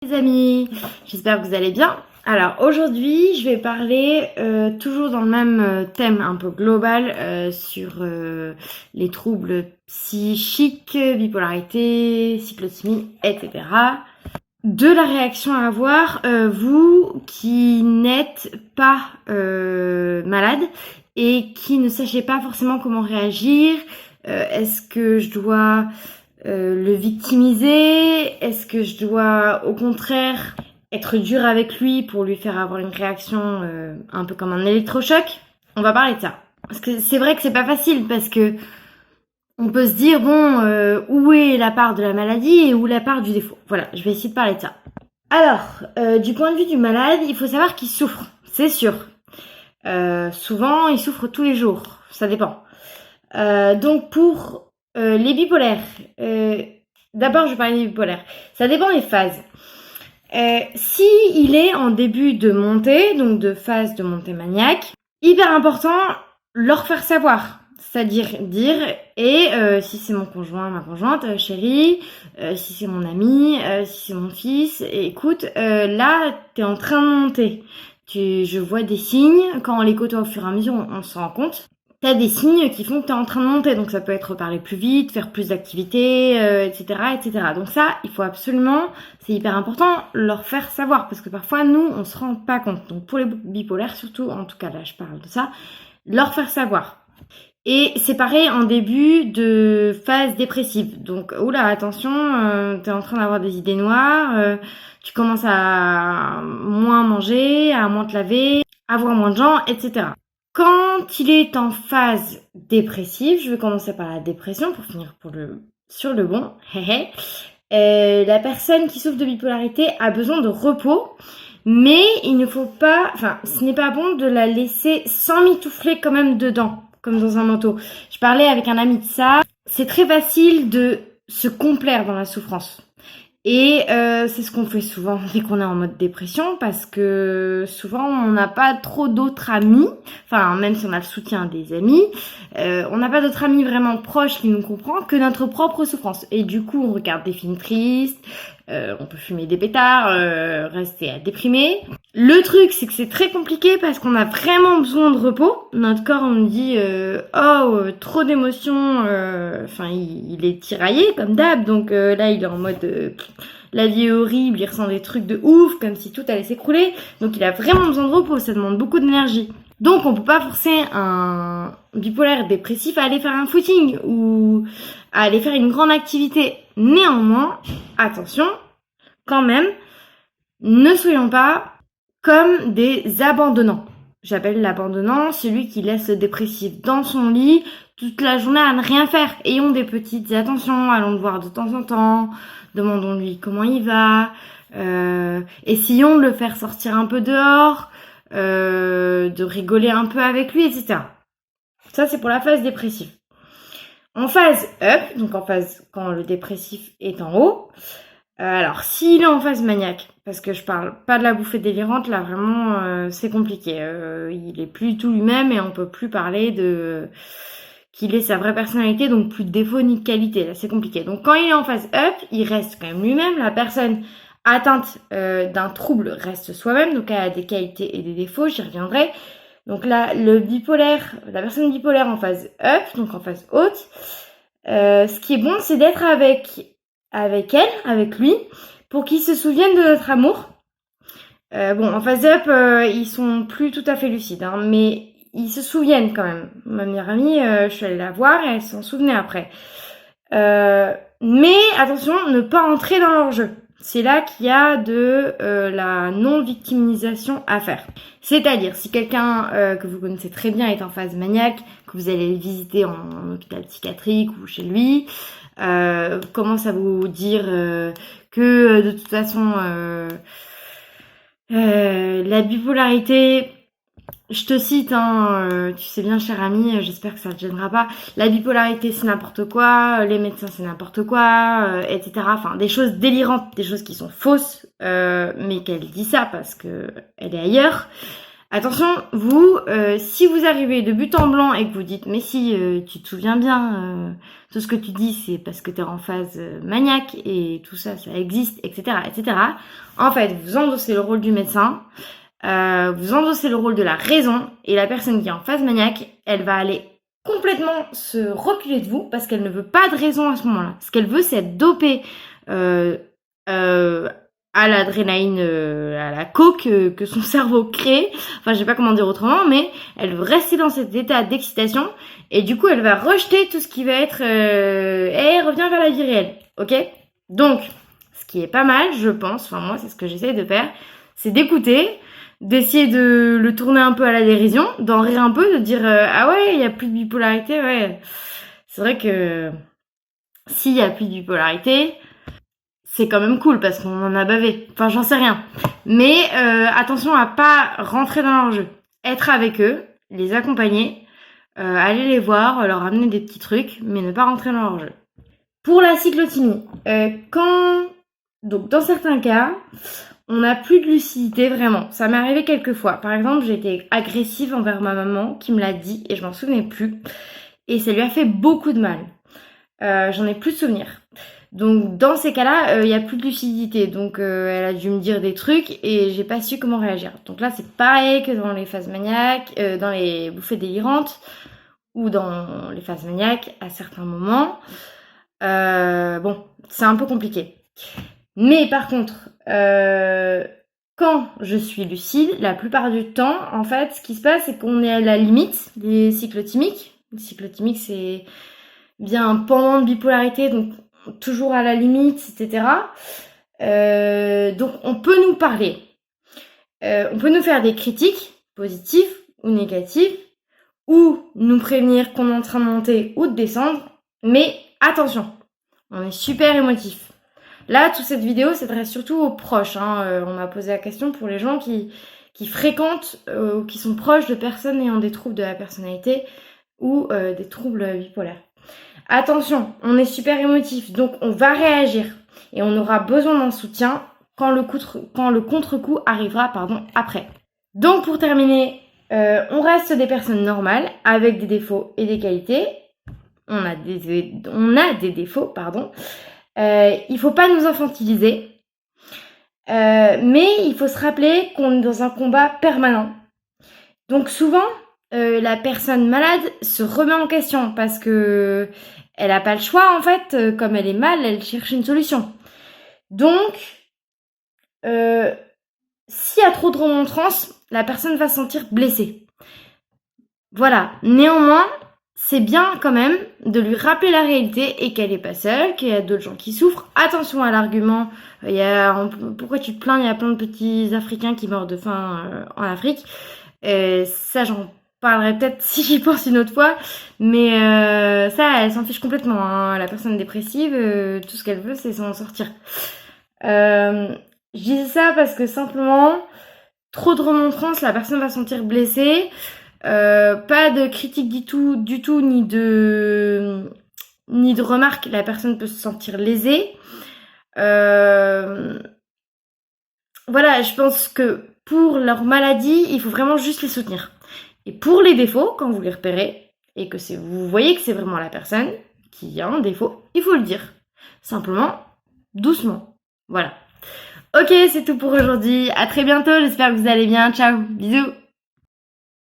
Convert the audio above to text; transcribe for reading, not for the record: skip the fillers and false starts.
Les amis, j'espère que vous allez bien. Alors aujourd'hui, je vais parler toujours dans le même thème un peu global sur les troubles psychiques, bipolarité, cyclothymie, etc. De la réaction à avoir, vous qui n'êtes pas malade et qui ne sachez pas forcément comment réagir. Est-ce que je dois le victimiser? Est-ce que je dois au contraire être dur avec lui pour lui faire avoir une réaction un peu comme un électrochoc? On va parler de ça. Parce que c'est vrai que c'est pas facile parce que on peut se dire où est la part de la maladie et où la part du défaut. Voilà, je vais essayer de parler de ça. Alors, du point de vue du malade, il faut savoir qu'il souffre, c'est sûr. Souvent, il souffre tous les jours, ça dépend. Donc pour les bipolaires, d'abord je vais parler des bipolaires. Ça dépend des phases. Si il est en début de montée, donc de phase de montée maniaque, hyper important, leur faire savoir. C'est-à-dire dire, si c'est mon conjoint, ma conjointe, chérie, si c'est mon ami, si c'est mon fils, écoute, là, t'es en train de monter. Je vois des signes, quand on les côtoie au fur et à mesure, on se rend compte. T'as des signes qui font que t'es en train de monter, donc ça peut être parler plus vite, faire plus d'activités, etc., etc. Donc ça, il faut absolument, c'est hyper important, leur faire savoir, parce que parfois, nous, on se rend pas compte. Donc pour les bipolaires, surtout, en tout cas là, je parle de ça, leur faire savoir. Et c'est pareil en début de phase dépressive. Donc, oula, attention, t'es en train d'avoir des idées noires, tu commences à moins manger, à moins te laver, à voir moins de gens, etc. Quand il est en phase dépressive, je vais commencer par la dépression pour finir sur le bon. La personne qui souffre de bipolarité a besoin de repos, mais il ne faut pas, ce n'est pas bon de la laisser s'emmitoufler quand même dedans, comme dans un manteau. Je parlais avec un ami de ça. C'est très facile de se complaire dans la souffrance. Et c'est ce qu'on fait souvent dès qu'on est en mode dépression, parce que souvent on n'a pas trop d'autres amis, même si on a le soutien des amis, on n'a pas d'autres amis vraiment proches qui nous comprennent que notre propre souffrance. Et du coup on regarde des films tristes, on peut fumer des pétards, rester déprimé. Le truc c'est que c'est très compliqué parce qu'on a vraiment besoin de repos. Notre corps on nous dit trop d'émotions, il est tiraillé comme d'hab, donc là il est en mode la vie est horrible, il ressent des trucs de ouf, comme si tout allait s'écrouler. Donc il a vraiment besoin de repos, ça demande beaucoup d'énergie. Donc on peut pas forcer un bipolaire dépressif à aller faire un footing ou à aller faire une grande activité. Néanmoins, attention, quand même, ne soyons pas comme des abandonnants. J'appelle l'abandonnant celui qui laisse le dépressif dans son lit toute la journée à ne rien faire. Ayons des petites attentions, allons le voir de temps en temps, demandons-lui comment il va, essayons de le faire sortir un peu dehors, de rigoler un peu avec lui, etc. Ça, c'est pour la phase dépressive. En phase up, donc en phase quand le dépressif est en haut, alors s'il est en phase maniaque, parce que je parle pas de la bouffée délirante, là vraiment c'est compliqué. Il est plus tout lui-même et on peut plus parler de qu'il ait sa vraie personnalité, donc plus de défauts ni de qualité. Là c'est compliqué. Donc quand il est en phase up, il reste quand même lui-même. La personne atteinte d'un trouble reste soi-même, donc elle a des qualités et des défauts, j'y reviendrai. Donc là, la personne bipolaire en phase up, donc en phase haute, ce qui est bon, c'est d'être avec elle, avec lui, pour qu'il se souvienne de notre amour. En phase up, ils sont plus tout à fait lucides, hein, mais ils se souviennent quand même. Ma meilleure amie, je suis allée la voir et elle s'en souvenait après. Mais attention, ne pas entrer dans leur jeu. C'est là qu'il y a de la non-victimisation à faire. C'est-à-dire, si quelqu'un que vous connaissez très bien est en phase maniaque, que vous allez le visiter en hôpital psychiatrique ou chez lui, commence à vous dire que de toute façon la bipolarité, je te cite, tu sais bien, cher ami, j'espère que ça te gênera pas. La bipolarité, c'est n'importe quoi, les médecins, c'est n'importe quoi, etc. Enfin, des choses délirantes, des choses qui sont fausses, mais qu'elle dit ça parce que elle est ailleurs. Attention, vous, si vous arrivez de but en blanc et que vous dites mais si tu te souviens bien, tout ce que tu dis c'est parce que t'es en phase maniaque et tout ça, ça existe, etc., etc. En fait, vous endossez le rôle du médecin, vous endossez le rôle de la raison et la personne qui est en phase maniaque, elle va aller complètement se reculer de vous parce qu'elle ne veut pas de raison à ce moment-là. Ce qu'elle veut, c'est être dopée à l'adrénaline, à la coke que son cerveau crée. Enfin, je sais pas comment dire autrement, mais elle veut rester dans cet état d'excitation et du coup, elle va rejeter tout ce qui va être reviens vers la vie réelle, ok? Donc, ce qui est pas mal, je pense, enfin moi, c'est ce que j'essaie de faire, c'est d'écouter, d'essayer de le tourner un peu à la dérision, d'en rire un peu, de dire ah ouais, il y a plus de bipolarité, ouais. C'est vrai que s'il y a plus de bipolarité, c'est quand même cool parce qu'on en a bavé. Enfin, j'en sais rien. Mais attention à pas rentrer dans leur jeu. Être avec eux, les accompagner, aller les voir, leur amener des petits trucs, mais ne pas rentrer dans leur jeu. Pour la cyclothymie, donc dans certains cas, on n'a plus de lucidité vraiment. Ça m'est arrivé quelques fois. Par exemple, j'ai été agressive envers ma maman qui me l'a dit et je m'en souvenais plus. Et ça lui a fait beaucoup de mal. J'en ai plus de souvenirs. Donc dans ces cas-là, il y a plus de lucidité. Donc elle a dû me dire des trucs et j'ai pas su comment réagir. Donc là, c'est pareil que dans les phases maniaques, dans les bouffées délirantes ou dans les phases maniaques à certains moments. Bon, c'est un peu compliqué. Mais par contre, quand je suis lucide, la plupart du temps, en fait, ce qui se passe, c'est qu'on est à la limite des cyclothymiques. Les cyclothymiques, c'est bien un pendant de bipolarité, donc toujours à la limite, etc. Donc on peut nous parler. On peut nous faire des critiques, positives ou négatives, ou nous prévenir qu'on est en train de monter ou de descendre. Mais attention, on est super émotif. Là, toute cette vidéo s'adresse surtout aux proches. On m'a posé la question pour les gens qui fréquentent ou qui sont proches de personnes ayant des troubles de la personnalité ou des troubles bipolaires. Attention, on est super émotif, donc on va réagir et on aura besoin d'un soutien quand le contre-coup arrivera après. Donc pour terminer, on reste des personnes normales avec des défauts et des qualités. On a des défauts, il faut pas nous infantiliser, mais il faut se rappeler qu'on est dans un combat permanent. Donc souvent, la personne malade se remet en question parce que elle a pas le choix en fait, comme elle est mal, elle cherche une solution. Donc, s'il y a trop de remontrances, la personne va se sentir blessée. Voilà. Néanmoins, c'est bien quand même de lui rappeler la réalité et qu'elle est pas seule, qu'il y a d'autres gens qui souffrent. Attention à l'argument, pourquoi tu te plains, il y a plein de petits Africains qui meurent de faim en Afrique. Ça, j'en parlerai peut-être si j'y pense une autre fois, mais ça, elle s'en fiche complètement, hein. La personne dépressive, tout ce qu'elle veut, c'est s'en sortir. Je disais ça parce que simplement, trop de remontrances, la personne va se sentir blessée. Pas de critique du tout, ni de remarques, la personne peut se sentir lésée. Voilà, je pense que pour leur maladie, il faut vraiment juste les soutenir. Et pour les défauts, quand vous les repérez, et que vous voyez que c'est vraiment la personne qui a un défaut, il faut le dire. Simplement, doucement. Voilà. Ok, c'est tout pour aujourd'hui. À très bientôt, j'espère que vous allez bien. Ciao, bisous.